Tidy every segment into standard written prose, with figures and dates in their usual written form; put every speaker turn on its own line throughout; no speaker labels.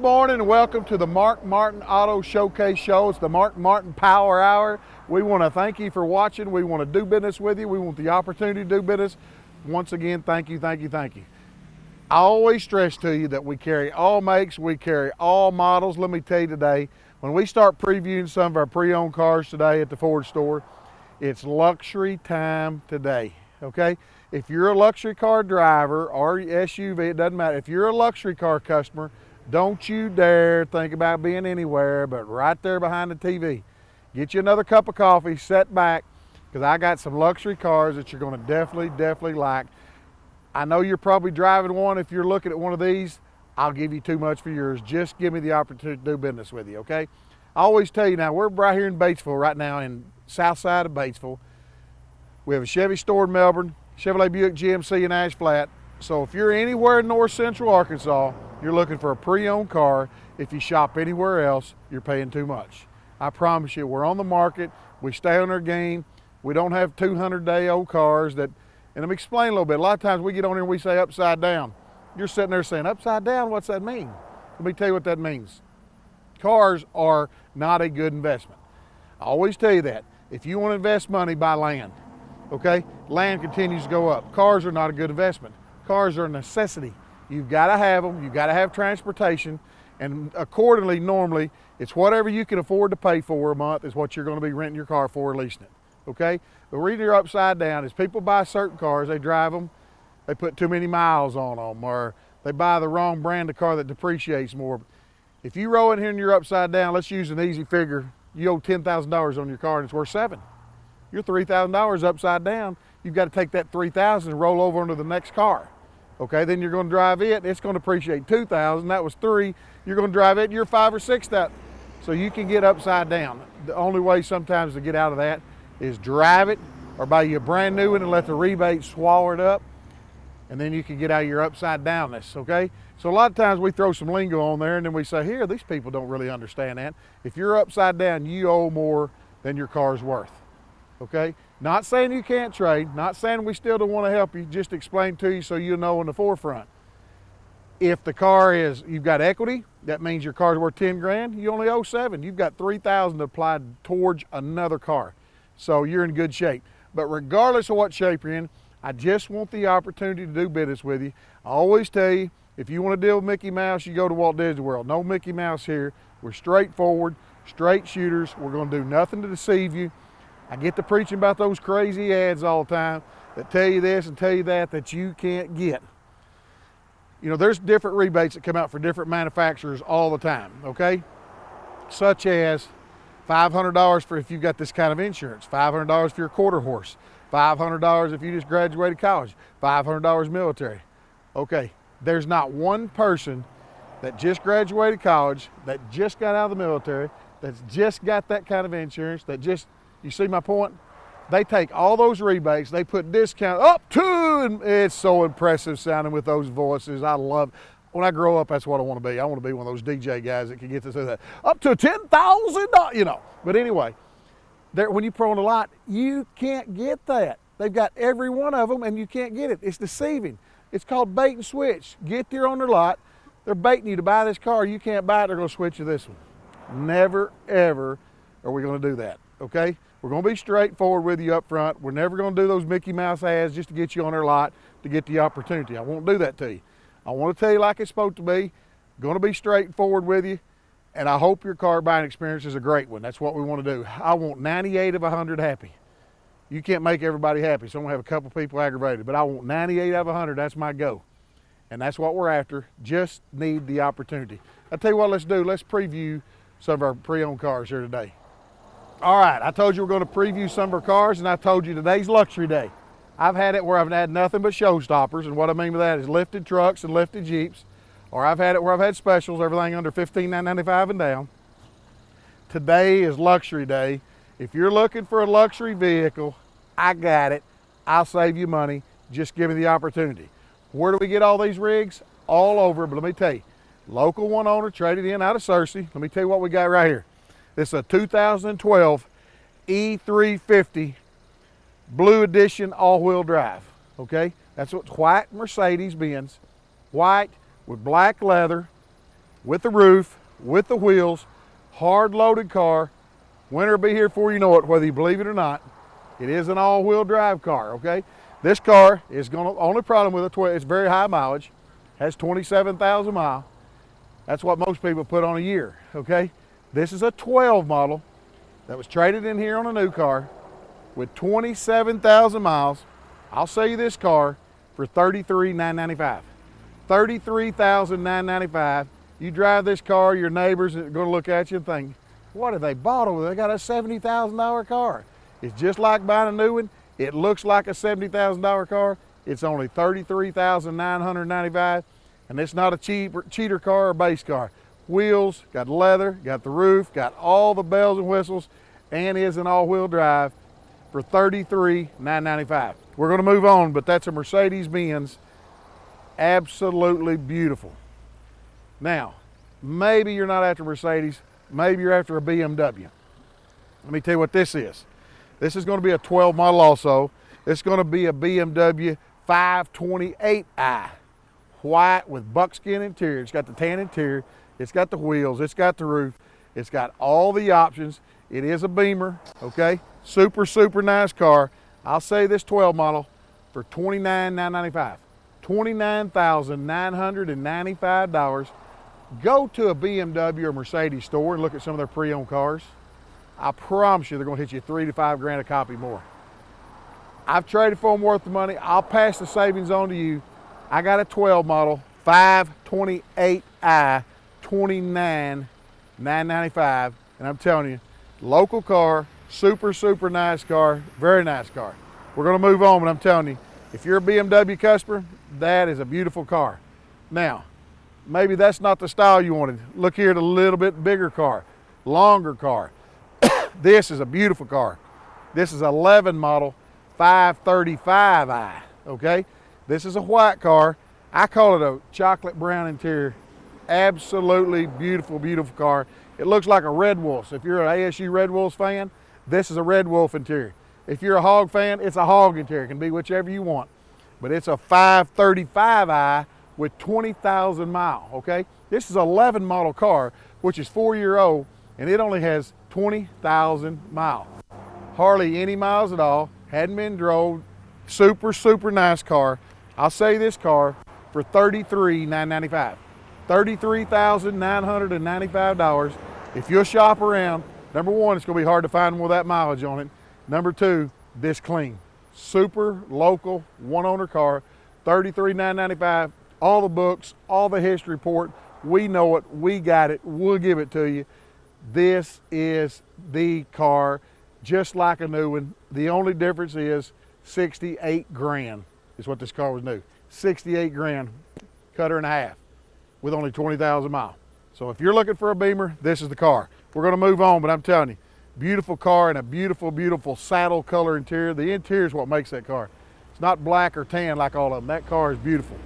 morning and welcome to the Mark Martin Auto Showcase Show. It's the Mark Martin Power Hour. We want to thank you for watching. We want to do business with you. We want the opportunity to do business. Once again, thank you, thank you, thank you. I always stress to you that we carry all makes, we carry all models. Let me tell you today, when we start previewing some of our pre-owned cars today at the Ford store, it's luxury time today, okay? If you're a luxury car driver or SUV, it doesn't matter. If you're a luxury car customer, don't you dare think about being anywhere but right there behind the TV. Get you another cup of coffee, sit back, because I got some luxury cars that you're going to definitely like. I know you're probably driving one. If you're looking at one of these, I'll give you too much for yours. Just give me the opportunity to do business with you, okay? I always tell you now, we're right here in Batesville right now, in south side of Batesville. We have a Chevy store in Melbourne, Chevrolet Buick GMC in Ash Flat. So if you're anywhere in north central Arkansas, you're looking for a pre-owned car. If you shop anywhere else, you're paying too much. I promise you, we're on the market. We stay on our game. We don't have 200-day-old cars that, and let me explain a little bit. A lot of times we get on here and we say upside down. You're sitting there saying, upside down, what's that mean? Let me tell you what that means. Cars are not a good investment. I always tell you that. If you want to invest money, buy land, okay? Land continues to go up. Cars are not a good investment. Cars are a necessity. You've got to have them. You've got to have transportation. And accordingly, normally, it's whatever you can afford to pay for a month is what you're going to be renting your car for or leasing it, okay? The reason you're upside down is people buy certain cars, they drive them, they put too many miles on them, or they buy the wrong brand of car that depreciates more. If you roll in here and you're upside down, let's use an easy figure. You owe $10,000 on your car and it's worth $7,000. You're $3,000 upside down. You've got to take that $3,000 and roll over into the next car. Okay, then you're going to drive it. It's going to depreciate $2,000. That was $3,000. You're going to drive it. You're $5,000 or $6,000. So you can get upside down. The only way sometimes to get out of that is drive it or buy you a brand new one and let the rebate swallow it up, and then you can get out of your upside downness. Okay. So a lot of times we throw some lingo on there and then we say, here, these people don't really understand that. If you're upside down, you owe more than your car's worth. Okay? Not saying you can't trade, not saying we still don't want to help you, just explain to you so you know in the forefront. If the car is, you've got equity, that means your car's worth 10 grand, you only owe 7. You've got 3,000 applied towards another car. So you're in good shape. But regardless of what shape you're in, I just want the opportunity to do business with you. I always tell you, if you want to deal with Mickey Mouse, you go to Walt Disney World. No Mickey Mouse here. We're straightforward, straight shooters. We're going to do nothing to deceive you. I get to preaching about those crazy ads all the time that tell you this and tell you that you can't get. You know, there's different rebates that come out for different manufacturers all the time, okay? Such as $500 for if you've got this kind of insurance, $500 for your quarter horse, $500 if you just graduated college, $500 military. Okay, there's not one person that just graduated college, that just got out of the military, that's just got that kind of insurance, that just, you see my point? They take all those rebates, they put discount up to, and it's so impressive sounding with those voices. I love, when I grow up, that's what I want to be. I want to be one of those DJ guys that can get to say that. Up to $10,000, you know. But anyway, when you pro on a lot, you can't get that. They've got every one of them and you can't get it. It's deceiving. It's called bait and switch. Get there on their lot. They're baiting you to buy this car. You can't buy it. They're going to switch you this one. Never, ever are we going to do that, okay? We're going to be straightforward with you up front. We're never going to do those Mickey Mouse ads just to get you on their lot to get the opportunity. I won't do that to you. I want to tell you like it's supposed to be. Going to be straightforward with you, and I hope your car buying experience is a great one. That's what we want to do. I want 98 of 100 happy. You can't make everybody happy, so I'm going to have a couple people aggravated, but I want 98 out of 100. That's my goal, and that's what we're after. Just need the opportunity. I'll tell you what, let's do. Let's preview some of our pre-owned cars here today. All right, I told you we're going to preview some of our cars, and I told you today's luxury day. I've had it where I've had nothing but showstoppers, and what I mean by that is lifted trucks and lifted Jeeps, or I've had it where I've had specials, everything under $15,995 and down. Today is luxury day. If you're looking for a luxury vehicle, I got it. I'll save you money. Just give me the opportunity. Where do we get all these rigs? All over, but let me tell you, local one owner traded in out of Searcy. Let me tell you what we got right here. This is a 2012 E350 Blue Edition all-wheel drive, okay? That's what's white Mercedes-Benz, white with black leather, with the roof, with the wheels, hard loaded car. Winter will be here before you know it, whether you believe it or not. It is an all-wheel drive car, okay? This car is only problem with it's very high mileage, has 27,000 miles. That's what most people put on a year, okay? This is a 12 model that was traded in here on a new car with 27,000 miles. I'll sell you this car for $33,995. $33,995. You drive this car, your neighbors are going to look at you and think, what have they bought over there? They got a $70,000 car. It's just like buying a new one. It looks like a $70,000 car. It's only $33,995, and it's not a cheater car or base car. Wheels, got leather, got the roof, got all the bells and whistles, and is an all-wheel drive for $33,995. We're going to move on, but that's a Mercedes-Benz. Absolutely beautiful. Now, maybe you're not after Mercedes. Maybe you're after a BMW. Let me tell you what this is. This is going to be a 12 model also. It's going to be a BMW 528i. White with buckskin interior. It's got the tan interior. It's got the wheels. It's got the roof. It's got all the options. It is a Beamer, okay? Super, super nice car. I'll say this 12 model for $29,995. $29,995. Go to a BMW or Mercedes store and look at some of their pre-owned cars. I promise you they're going to hit you $3 to $5 grand a copy more. I've traded for them worth the money. I'll pass the savings on to you. I got a 12 model 528i, $29,995, and I'm telling you, local car, super, super nice car, very nice car. We're going to move on, but I'm telling you, if you're a BMW customer, that is a beautiful car. Now, maybe that's not the style you wanted. Look here at a little bit bigger car, longer car. This is a beautiful car. This is 11 model 535i, okay? This is a white car. I call it a chocolate brown interior. Absolutely beautiful, beautiful car. It looks like a Red Wolf. So if you're an ASU Red Wolves fan, this is a Red Wolf interior. If you're a hog fan, it's a hog interior. It can be whichever you want. But it's a 535i with 20,000 miles, okay? This is an 11 model car, which is 4-year-old, and it only has 20,000 miles. Hardly any miles at all. Hadn't been drove. Super, super nice car. I'll say this car for $33,995. $33,995. If you'll shop around, number one, it's going to be hard to find one with that mileage on it. Number two, this clean. Super local, one-owner car, $33,995. All the books, all the history report. We know it. We got it. We'll give it to you. This is the car, just like a new one. The only difference is 68 grand is what this car was new. 68 grand, cut her in half with only 20,000 miles. So if you're looking for a Beamer, this is the car. We're going to move on, but I'm telling you, beautiful car and a beautiful, beautiful saddle color interior. The interior is what makes that car. It's not black or tan like all of them. That car is beautiful.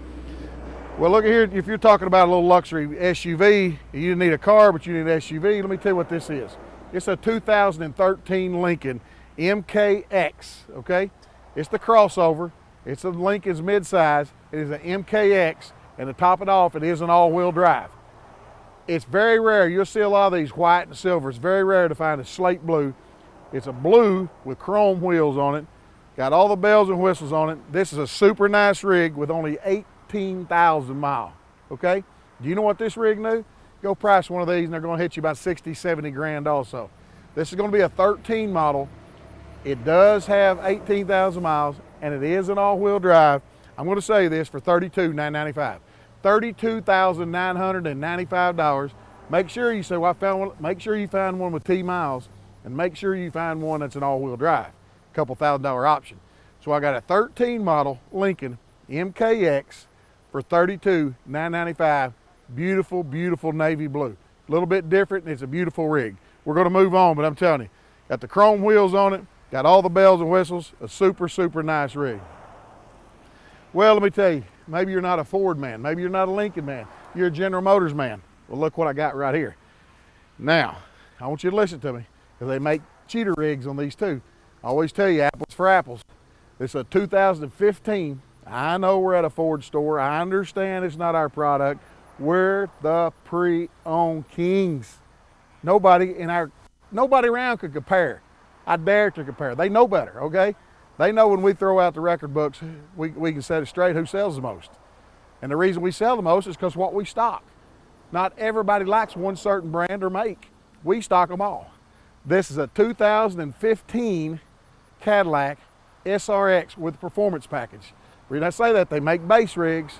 Well, look here, if you're talking about a little luxury SUV, you didn't need a car, but you need an SUV. Let me tell you what this is. It's a 2013 Lincoln MKX, okay? It's the crossover. It's a Lincoln's midsize. It is an MKX, and to top it off, it is an all-wheel drive. It's very rare. You'll see a lot of these white and silver. It's very rare to find a slate blue. It's a blue with chrome wheels on it. Got all the bells and whistles on it. This is a super nice rig with only 18,000 miles, okay? Do you know what this rig knew? Go price one of these and they're gonna hit you about 60, 70 grand also. This is gonna be a 13 model. It does have 18,000 miles and it is an all-wheel drive. I'm gonna say this for $32,995. $32,995. Make sure you say, well, I found one. Make sure you find one with T miles and make sure you find one that's an all-wheel drive. A couple $1,000 option. So I got a 13 model Lincoln MKX for $32,995. Beautiful, beautiful navy blue. A little bit different and it's a beautiful rig. We're gonna move on, but I'm telling you, got the chrome wheels on it, got all the bells and whistles, a super, super nice rig. Well, let me tell you, maybe you're not a Ford man, maybe you're not a Lincoln man, you're a General Motors man. Well, look what I got right here. Now, I want you to listen to me, because they make cheater rigs on these too. I always tell you, apples for apples. This is a 2015. I know we're at a Ford store. I understand it's not our product. We're the pre-owned kings. Nobody around could compare. I dare to compare. They know better, okay? They know when we throw out the record books, we can set it straight who sells the most. And the reason we sell the most is because what we stock. Not everybody likes one certain brand or make. We stock them all. This is a 2015 Cadillac SRX with the performance package. The reason I say that, they make base rigs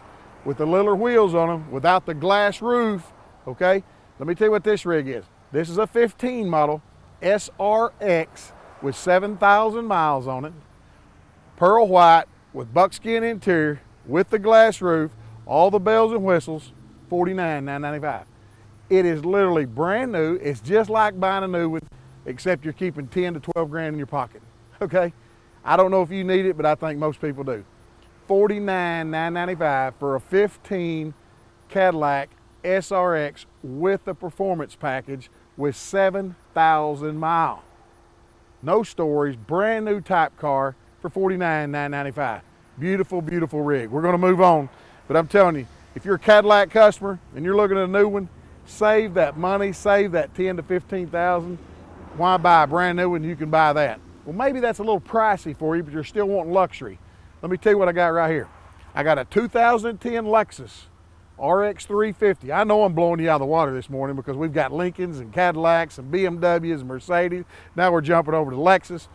with the littler wheels on them without the glass roof, okay? Let me tell you what this rig is. This is a 15 model SRX with 7,000 miles on it, pearl white with buckskin interior with the glass roof, all the bells and whistles, $49,995. It is literally brand new. It's just like buying a new one, except you're keeping 10 to 12 grand in your pocket, okay? I don't know if you need it, but I think most people do. $49,995 for a 15 Cadillac SRX with the performance package with 7,000 miles. No stories, brand new type car for $49,995. Beautiful, beautiful rig. We're gonna move on, but I'm telling you, if you're a Cadillac customer and you're looking at a new one, save that money, save that 10 to 15,000. Why buy a brand new one? You can buy that. Well, maybe that's a little pricey for you, but you're still wanting luxury. Let me tell you what I got right here. I got a 2010 Lexus RX 350. I know I'm blowing you out of the water this morning because we've got Lincolns and Cadillacs and BMWs and Mercedes. Now we're jumping over to Lexus.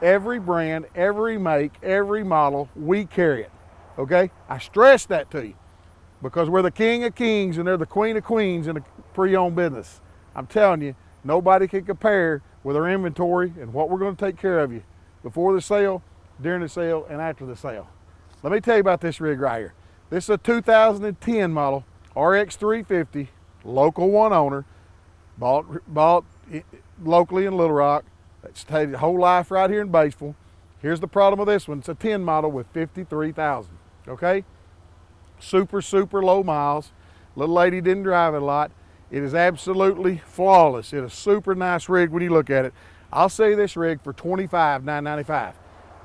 Every brand, every make, every model, we carry it, okay? I stress that to you because we're the king of kings and they're the queen of queens in the pre-owned business. I'm telling you, nobody can compare with our inventory and what we're going to take care of you before the sale, during the sale, and after the sale. Let me tell you about this rig right here. This is a 2010 model RX 350, local one owner, bought locally in Little Rock. It's stayed his whole life right here in Batesville. Here's the problem with this one. It's a 10 model with 53,000, okay? Super, super low miles. Little lady didn't drive it a lot. It is absolutely flawless. It's a super nice rig when you look at it. I'll sell you this rig for $25,995.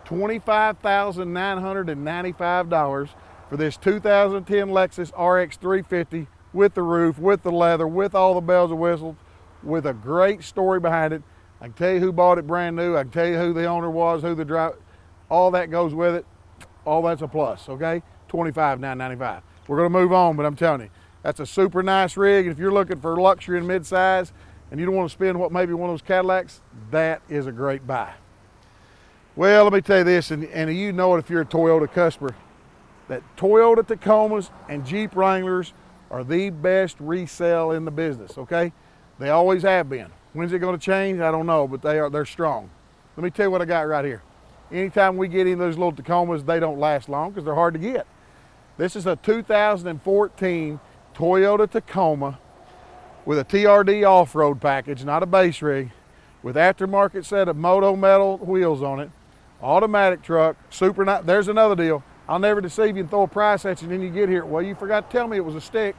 $25,995 for this 2010 Lexus RX 350 with the roof, with the leather, with all the bells and whistles, with a great story behind it. I can tell you who bought it brand new. I can tell you who the owner was, who the driver, all that goes with it. All that's a plus, okay? $25,995. We're gonna move on, but I'm telling you, that's a super nice rig. If you're looking for luxury and mid-size and you don't want to spend what maybe one of those Cadillacs, that is a great buy. Well, let me tell you this, and you know it if you're a Toyota customer, that Toyota Tacomas and Jeep Wranglers are the best resale in the business, okay? They always have been. When's it gonna change? I don't know, but they're strong. Let me tell you what I got right here. Anytime we get in those little Tacomas, they don't last long because they're hard to get. This is a 2014 Toyota Tacoma with a TRD off-road package, not a base rig, with aftermarket set of Moto metal wheels on it, automatic truck, super nice. There's another deal. I'll never deceive you and throw a price at you and then you get here. Well, you forgot to tell me it was a stick.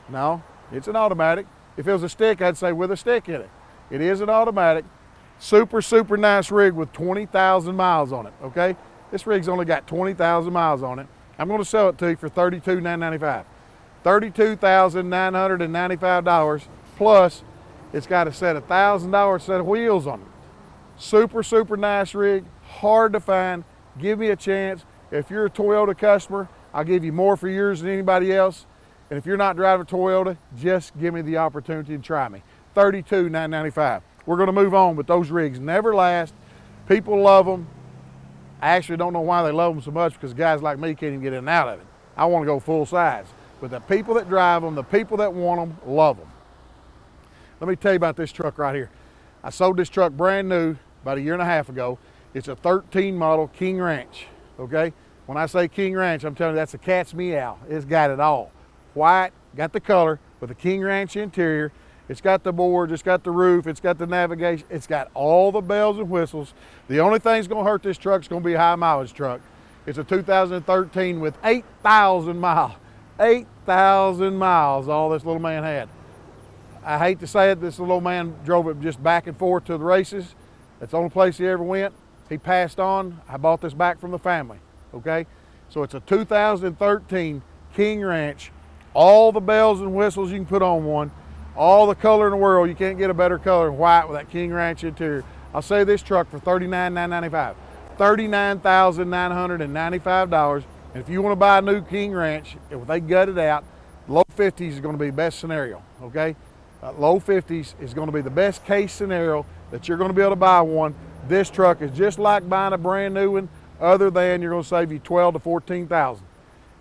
No, it's an automatic. If it was a stick, I'd say with a stick in it. It is an automatic. Super, super nice rig with 20,000 miles on it, okay? This rig's only got 20,000 miles on it. I'm gonna sell it to you for $32,995. $32,995 plus it's got a set of $1,000 set of wheels on it. Super, super nice rig, hard to find. Give me a chance. If you're a Toyota customer, I'll give you more for yours than anybody else. And if you're not driving Toyota, just give me the opportunity and try me. $32,995. We're gonna move on, but those rigs never last. People love them. I actually don't know why they love them so much because guys like me can't even get in and out of it. I wanna go full size. But the people that drive them, the people that want them, love them. Let me tell you about this truck right here. I sold this truck brand new about a year and a half ago. It's a 13 model King Ranch, okay? When I say King Ranch, I'm telling you that's a cat's meow. It's got it all. White, got the color with a King Ranch interior. It's got the boards, it's got the roof, it's got the navigation, it's got all the bells and whistles. The only thing that's gonna hurt this truck is gonna be a high mileage truck. It's a 2013 with 8,000 miles. 8,000 miles all this little man had. I hate to say it, this little man drove it just back and forth to the races. That's the only place he ever went. He passed on. I bought this back from the family, okay? So it's a 2013 King Ranch All the bells and whistles you can put on one. All the color in the world. You can't get a better color than white with that King Ranch interior. I'll sell this truck for $39,995. $39,995. And if you want to buy a new King Ranch, if they gut it out, low 50s is going to be the best scenario, okay? Low 50s is going to be the best case scenario that you're going to be able to buy one. This truck is just like buying a brand new one, other than you're going to save you $12,000 to $14,000.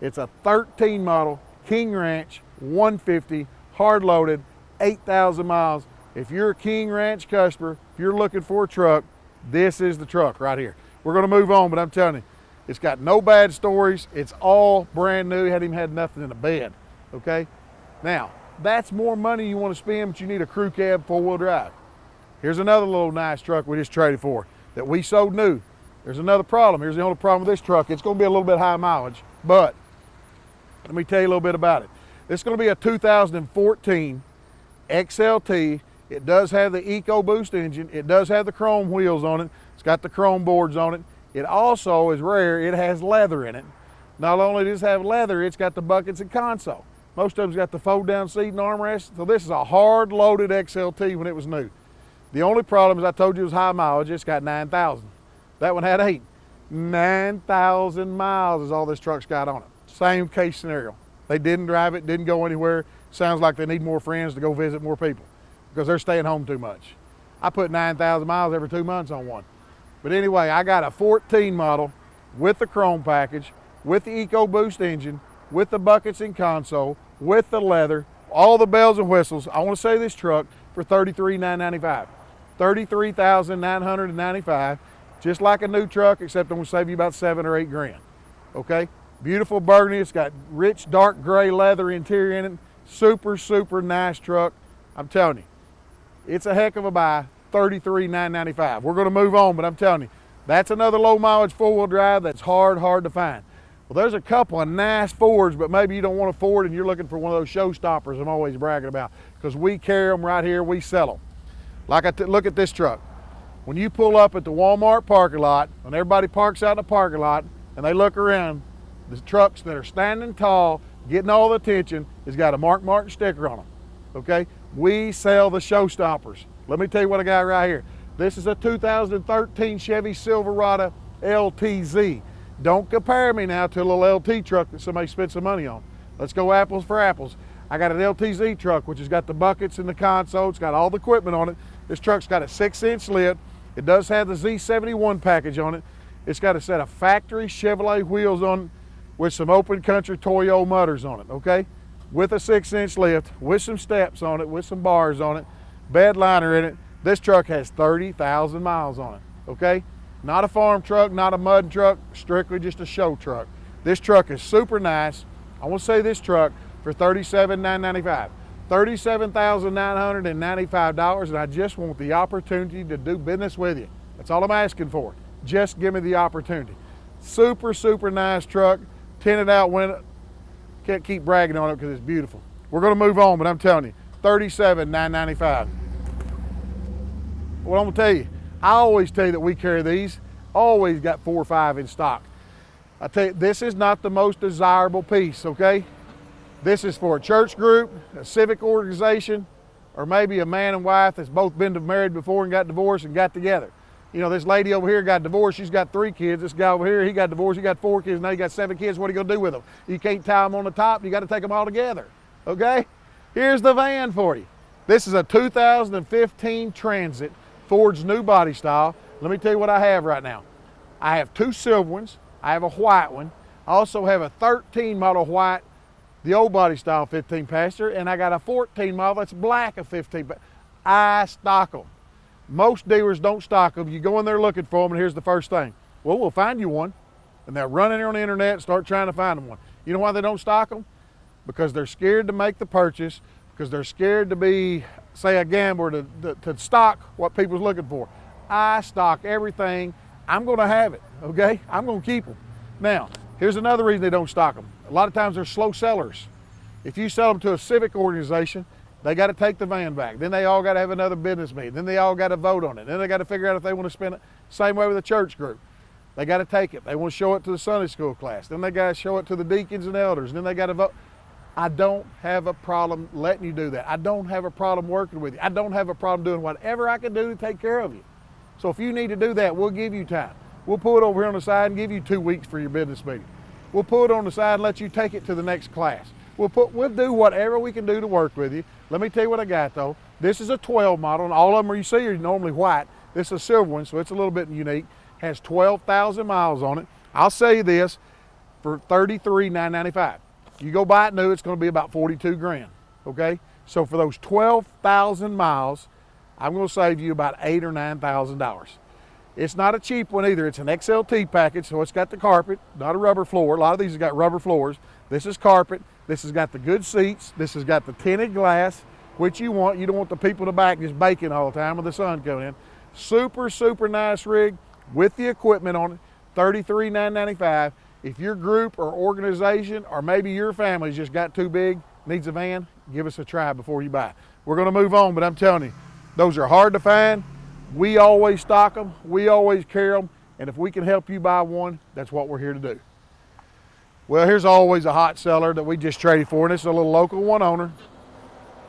It's a 13 model King Ranch 150 hard loaded, 8,000 miles. If you're a King Ranch customer, if you're looking for a truck, this is the truck right here. We're going to move on, but I'm telling you, it's got no bad stories. It's all brand new. Hadn't even had nothing in the bed, okay? Now, that's more money you want to spend, but you need a crew cab 4-wheel drive. Here's another little nice truck we just traded for that we sold new. There's another problem. Here's the only problem with this truck. It's going to be a little bit high mileage, but let me tell you a little bit about it. This is going to be a 2014 XLT. It does have the EcoBoost engine. It does have the chrome wheels on it. It's got the chrome boards on it. It also is rare. It has leather in it. Not only does it have leather, it's got the buckets and console. Most of them's got the fold-down seat and armrest. So this is a hard-loaded XLT when it was new. The only problem, as I told you, was high mileage. It's got 9,000. That one had 8. 9,000 miles is all this truck's got on it. Same case scenario. They didn't drive it, didn't go anywhere. Sounds like they need more friends to go visit more people because they're staying home too much. I put 9,000 miles every 2 months on one. But anyway, I got a 14 model with the chrome package, with the EcoBoost engine, with the buckets and console, with the leather, all the bells and whistles. I want to sell this truck for $33,995. $33,995, just like a new truck, except I'm going to save you about 7 or 8 grand. Okay? Beautiful burgundy. It's got rich dark gray leather interior in it. Super, super nice truck. I'm telling you, it's a heck of a buy. $33,995. We're going to move on, but I'm telling you, that's another low mileage 4-wheel drive that's hard to find. Well, there's a couple of nice Fords, but maybe you don't want a Ford and you're looking for one of those showstoppers I'm always bragging about, because we carry them right here, we sell them. Look at this truck. When you pull up at the Walmart parking lot, when everybody parks out in the parking lot and they look around, the trucks that are standing tall, getting all the attention, has got a Mark Martin sticker on them, okay? We sell the showstoppers. Let me tell you what I got right here. This is a 2013 Chevy Silverado LTZ. Don't compare me now to a little LT truck that somebody spent some money on. Let's go apples for apples. I got an LTZ truck, which has got the buckets and the console. It's got all the equipment on it. This truck's got a 6-inch lid. It does have the Z71 package on it. It's got a set of factory Chevrolet wheels on it with some open country Toyo mutters on it, okay? With a 6-inch lift, with some steps on it, with some bars on it, bed liner in it. This truck has 30,000 miles on it, okay? Not a farm truck, not a mud truck, strictly just a show truck. This truck is super nice. I want to say this truck for $37,995. $37,995, and I just want the opportunity to do business with you. That's all I'm asking for. Just give me the opportunity. Super, super nice truck. Tinted out window. Can't keep bragging on it because it's beautiful. We're going to move on, but I'm telling you, $37,995. What I'm going to tell you, I always tell you that we carry these. Always got 4 or 5 in stock. I tell you, this is not the most desirable piece, okay? This is for a church group, a civic organization, or maybe a man and wife that's both been married before and got divorced and got together. You know, this lady over here got divorced, she's got 3 kids. This guy over here, he got divorced, he got 4 kids, now he got 7 kids. What are you gonna do with them? You can't tie them on the top, you gotta take them all together, okay? Here's the van for you. This is a 2015 Transit, Ford's new body style. Let me tell you what I have right now. I have 2 silver ones, I have a white one. I also have a 13 model white, the old body style 15 passenger, and I got a 14 model that's black of 15. I stock them. Most dealers don't stock them. You go in there looking for them, and here's the first thing. Well, we'll find you one. And they'll run in there on the internet and start trying to find them one. You know why they don't stock them? Because they're scared to make the purchase, because they're scared to be, say, a gambler to stock what people's looking for. I stock everything. I'm going to have it, okay? I'm going to keep them. Now, here's another reason they don't stock them. A lot of times they're slow sellers. If you sell them to a civic organization, they got to take the van back. Then they all got to have another business meeting. Then they all got to vote on it. Then they got to figure out if they want to spend it. Same way with a church group. They got to take it. They want to show it to the Sunday school class. Then they got to show it to the deacons and elders. Then they got to vote. I don't have a problem letting you do that. I don't have a problem working with you. I don't have a problem doing whatever I can do to take care of you. So if you need to do that, we'll give you time. We'll pull it over here on the side and give you 2 weeks for your business meeting. We'll pull it on the side and let you take it to the next class. We'll do whatever we can do to work with you. Let me tell you what I got though. This is a 12 model, and all of them you see are normally white. This is a silver one, so it's a little bit unique. Has 12,000 miles on it. I'll sell you this for $33,995. You go buy it new, it's going to be about 42 grand. Okay? So for those 12,000 miles, I'm going to save you about $8,000 or $9,000. It's not a cheap one either. It's an XLT package, so it's got the carpet, not a rubber floor. A lot of these have got rubber floors. This is carpet. This has got the good seats. This has got the tinted glass, which you want. You don't want the people in the back just baking all the time with the sun coming in. Super, super nice rig with the equipment on it, $33,995. If your group or organization or maybe your family's just got too big, needs a van, give us a try before you buy. We're going to move on, but I'm telling you, those are hard to find. We always stock them. We always carry them. And if we can help you buy one, that's what we're here to do. Well, here's always a hot seller that we just traded for, and this is a little local one owner.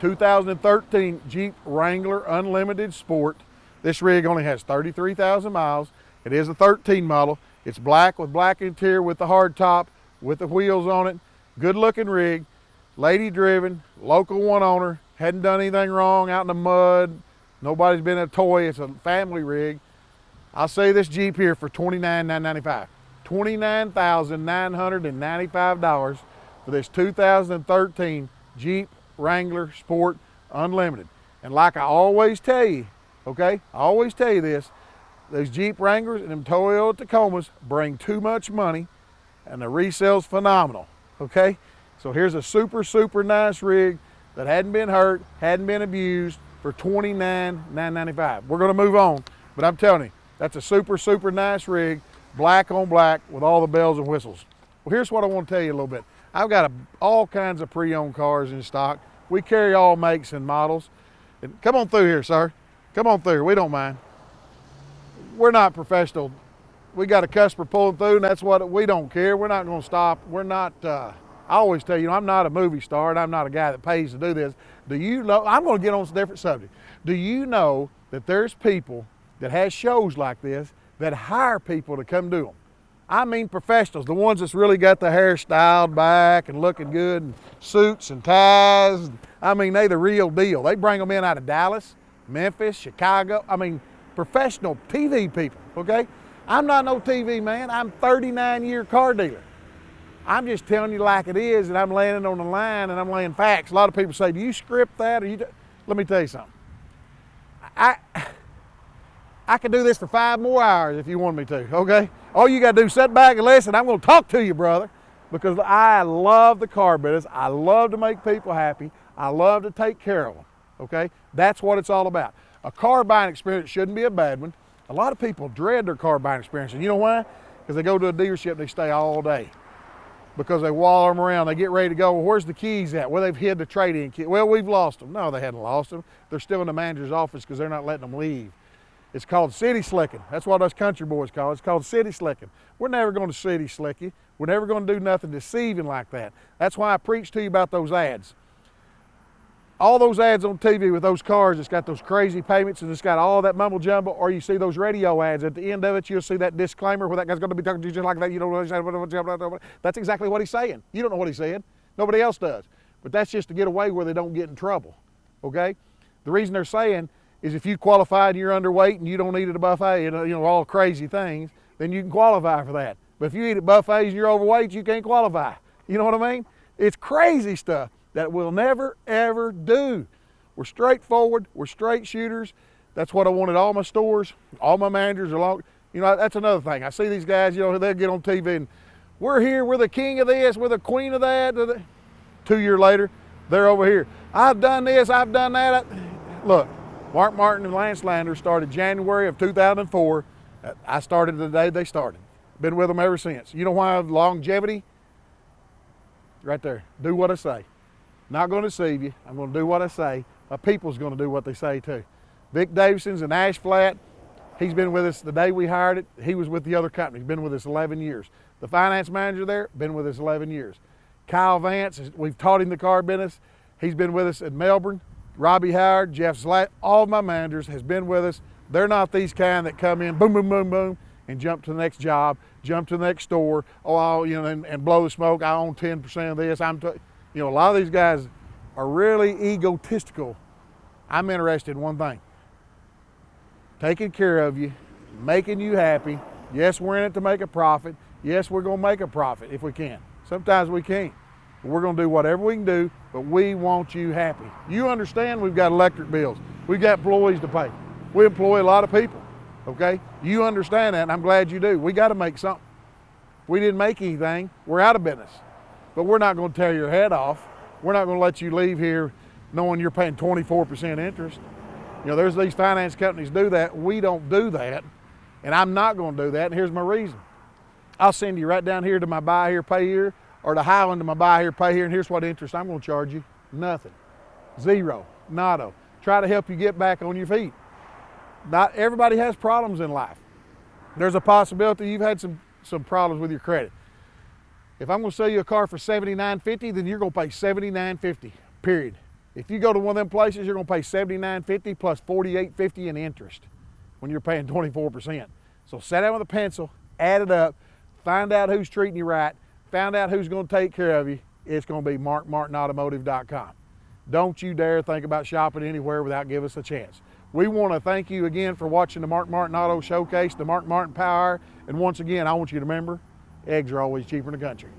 2013 Jeep Wrangler Unlimited Sport. This rig only has 33,000 miles. It is a 13 model. It's black with black interior with the hard top, with the wheels on it. Good looking rig. Lady driven, local one owner. Hadn't done anything wrong out in the mud. Nobody's been a toy. It's a family rig. I'll say this Jeep here for $29,995. $29,995 for this 2013 Jeep Wrangler Sport Unlimited. And like I always tell you, okay, I always tell you this, those Jeep Wranglers and them Toyota Tacomas bring too much money, and the resale's phenomenal, okay? So here's a super, super nice rig that hadn't been hurt, hadn't been abused, for $29,995. We're going to move on, but I'm telling you, that's a super, super nice rig, black on black with all the bells and whistles. Well, here's what I want to tell you a little bit. I've got all kinds of pre-owned cars in stock. We carry all makes and models. And come on through here, sir. Come on through. We don't mind. We're not professional. We got a customer pulling through, and that's what we don't care. We're not going to stop. We're not. I always tell you, I'm not a movie star, and I'm not a guy that pays to do this. Do you know? I'm going to get on a different subject. Do you know that there's people that has shows like this that hire people to come do them? I mean professionals, the ones that's really got the hair styled back and looking good, and suits and ties. I mean, they the real deal. They bring them in out of Dallas, Memphis, Chicago. I mean, professional TV people, okay? I'm not no TV man. I'm a 39-year car dealer. I'm just telling you like it is, and I'm laying it on the line, and I'm laying facts. A lot of people say, do you script that? Or Let me tell you something. I could do this for 5 more hours if you want me to, okay? All you got to do is sit back and listen. I'm going to talk to you, brother, because I love the car business. I love to make people happy. I love to take care of them, okay? That's what it's all about. A car buying experience shouldn't be a bad one. A lot of people dread their car buying experience, and you know why? Because they go to a dealership and they stay all day. Because they waller them around, they get ready to go. Well, where's the keys at? Well, they've hid the trade-in key. Well, we've lost them. No, they hadn't lost them. They're still in the manager's office because they're not letting them leave. It's called city slicking. That's what us country boys call it. It's called city slicking. We're never going to city slick you. We're never going to do nothing deceiving like that. That's why I preach to you about those ads. All those ads on TV with those cars, it's got those crazy payments and it's got all that mumble jumble, or you see those radio ads. At the end of it, you'll see that disclaimer where that guy's going to be talking to you just like that. You don't know. That's exactly what he's saying. You don't know what he's saying. Nobody else does. But that's just to get away where they don't get in trouble, okay? The reason they're saying is if you qualify and you're underweight and you don't eat at a buffet, you know, all crazy things, then you can qualify for that. But if you eat at buffets and you're overweight, you can't qualify. You know what I mean? It's crazy stuff that we'll never, ever do. We're straightforward. We're straight shooters. That's what I want at all my stores. All my managers are long. You know, that's another thing. I see these guys, you know, they'll get on TV and we're here, we're the king of this, we're the queen of that. 2 years later, they're over here. I've done this, I've done that. Look, Mark Martin and Lance Lander started January of 2004. I started the day they started. Been with them ever since. You know why longevity? Right there. Do what I say. Not going to deceive you. I'm going to do what I say. My people's going to do what they say too. Vic Davidson's in Ash Flat. He's been with us the day we hired it. He was with the other company. He's been with us 11 years. The finance manager there, been with us 11 years. Kyle Vance, we've taught him the car business. He's been with us in Melbourne. Robbie Howard, Jeff Slatt, all of my managers has been with us. They're not these kind that come in, boom, boom, boom, boom, and jump to the next job, jump to the next store. Oh, and blow the smoke. I own 10% of this. A lot of these guys are really egotistical. I'm interested in one thing: taking care of you, making you happy. Yes, we're in it to make a profit. Yes, we're going to make a profit if we can. Sometimes we can't. But we're going to do whatever we can do, but we want you happy. You understand we've got electric bills. We've got employees to pay. We employ a lot of people, okay? You understand that, and I'm glad you do. We got to make something. If we didn't make anything, we're out of business. But we're not going to tear your head off. We're not going to let you leave here knowing you're paying 24% interest. There's these finance companies do that. We don't do that, and I'm not going to do that, and here's my reason. I'll send you right down here to my buy here, pay here, or to Highland to my buy here, pay here, and here's what interest I'm going to charge you. Nothing. Zero. Nada. Try to help you get back on your feet. Not everybody has problems in life. There's a possibility you've had some problems with your credit. If I'm going to sell you a car for $79.50, then you're going to pay $79.50, period. If you go to one of them places, you're going to pay $79.50 plus $48.50 in interest when you're paying 24%. So sit down with a pencil, add it up, find out who's treating you right, find out who's going to take care of you. It's going to be markmartinautomotive.com. Don't you dare think about shopping anywhere without giving us a chance. We want to thank you again for watching the Mark Martin Auto Showcase, the Mark Martin Power Hour. And once again, I want you to remember, eggs are always cheaper in the country.